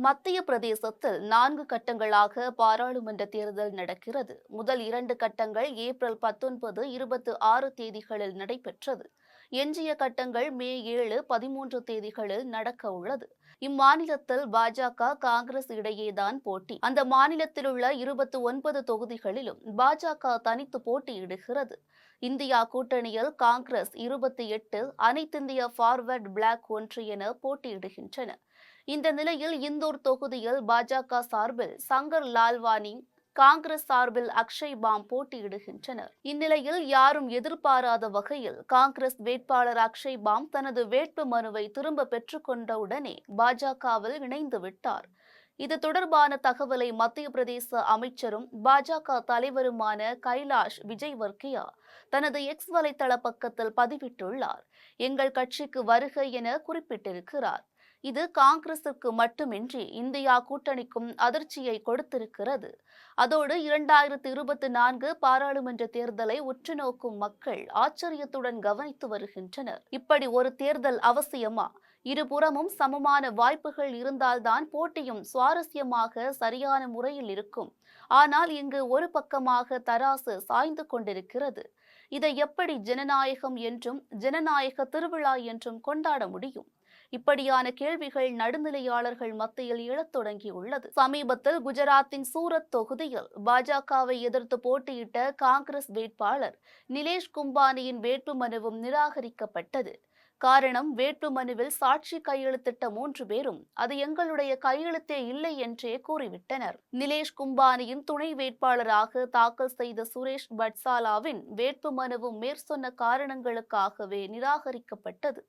மத்திய பிரதேசத்தில் 4 கட்டங்களாக பாராளுமன்ற தேர்தல் நடக்கிறது. முதல் 2 கட்டங்கள் ஏப்ரல் 19, 26 தேதிகளில் நடைபெற்றது. எஞ்சிய கட்டங்கள் மே 7, 13 தேதிகளில் நடக்க உள்ளது. இம்மாநிலத்தில் பாஜக, காங்கிரஸ் இடையேதான் போட்டி. அந்த மாநிலத்தில் உள்ள 29 தொகுதிகளிலும் பாஜக தனித்து போட்டியிடுகிறது. இந்தியா கூட்டணியில் காங்கிரஸ் 28, அனைத்திந்திய ஃபார்வர்ட் பிளாக் 1 என போட்டியிடுகின்றன. இந்த நிலையில் இந்தூர் தொகுதியில் பாஜக சார்பில் சங்கர் லால்வானி, காங்கிரஸ் சார்பில் அக்ஷய் பாம் போட்டியிடுகின்றனர். இந்நிலையில் யாரும் எதிர்பாராத வகையில் காங்கிரஸ் வேட்பாளர் அக்ஷய் பாம் தனது வேட்பு மனுவை திரும்ப பெற்றுக்கொண்டவுடனே பாஜகவில் இணைந்து விட்டார். இது தொடர்பான தகவலை மத்திய பிரதேச அமைச்சரும் பாஜக தலைவருமான கைலாஷ் விஜய்வர்கியா தனது எக்ஸ் வலைதள பக்கத்தில் பதிவிட்டுள்ளார். எங்கள் கட்சிக்கு வருக என குறிப்பிட்டிருக்கிறார். இது காங்கிரசுக்கு மட்டுமின்றி இந்தியா கூட்டணிக்கும் அதிர்ச்சியை கொடுத்திருக்கிறது. அதோடு 2024 பாராளுமன்ற தேர்தலை உற்றுநோக்கும் மக்கள் ஆச்சரியத்துடன் கவனித்து வருகின்றனர். இப்படி ஒரு தேர்தல் அவசியமா? இருபுறமும் சமமான வாய்ப்புகள் இருந்தால்தான் போட்டியும் சுவாரஸ்யமாக சரியான முறையில் இருக்கும். ஆனால் இங்கு ஒரு பக்கமாக தராசு சாய்ந்து கொண்டிருக்கிறது. இதை எப்படி ஜனநாயகம் என்றும் ஜனநாயக திருவிழா என்றும் கொண்டாட முடியும்? இப்படியான கேள்விகள் நடுநிலையாளர்கள் மத்தியில் எழத் தொடங்கியுள்ளது. சமீபத்தில் குஜராத்தின் சூரத் தொகுதியில் பாஜகவை எதிர்த்து போட்டியிட்ட காங்கிரஸ் வேட்பாளர் நிலேஷ் கும்பானியின் வேட்பு மனுவும் நிராகரிக்கப்பட்டது. காரணம், வேட்பு மனுவில் சாட்சி கையெழுத்திட்ட 3 பேரும் அது எங்களுடைய கையெழுத்தே இல்லை என்றே கூறிவிட்டனர். நிலேஷ் கும்பானியின் துணை வேட்பாளராக தாக்கல் செய்த சுரேஷ் பட்சாலாவின் வேட்பு மனுவும் மேற்சொன்ன காரணங்களுக்காகவே நிராகரிக்கப்பட்டது.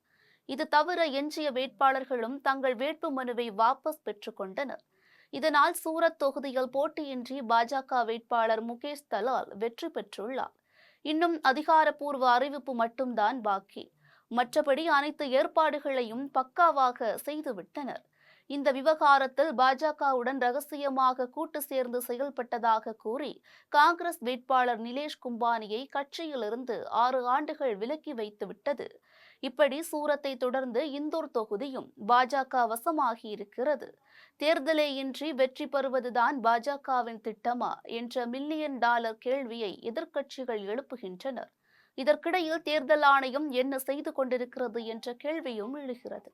இது தவிர எஞ்சிய வேட்பாளர்களும் தங்கள் வேட்பு மனுவை வாபஸ் பெற்றுக்கொண்டனர். இதனால் சூரத் தொகுதியில் போட்டியின்றி பாஜக வேட்பாளர் முகேஷ் தலால் வெற்றி பெற்றுள்ளார். இன்னும் அதிகாரப்பூர்வ அறிவிப்பு மட்டும்தான் பாக்கி. மற்றபடி அனைத்து ஏற்பாடுகளையும் பக்காவாக செய்துவிட்டனர். இந்த விவகாரத்தில் பாஜகவுடன் ரகசியமாக கூட்டு சேர்ந்து செயல்பட்டதாக கூறி காங்கிரஸ் வேட்பாளர் நிலேஷ் கும்பானியை கட்சியிலிருந்து 6 ஆண்டுகள் விலக்கி வைத்துவிட்டது. இப்படி சூரத்தை தொடர்ந்து இந்தூர் தொகுதியும் பாஜக வசமாகியிருக்கிறது. தேர்தலே இன்றி வெற்றி பெறுவதுதான் பாஜகவின் திட்டமா என்ற $1 மில்லியன் கேள்வியை எதிர்க்கட்சிகள் எழுப்புகின்றனர். இதற்கிடையில் தேர்தல் ஆணையம் என்ன செய்து கொண்டிருக்கிறது என்ற கேள்வியும் எழுகிறது.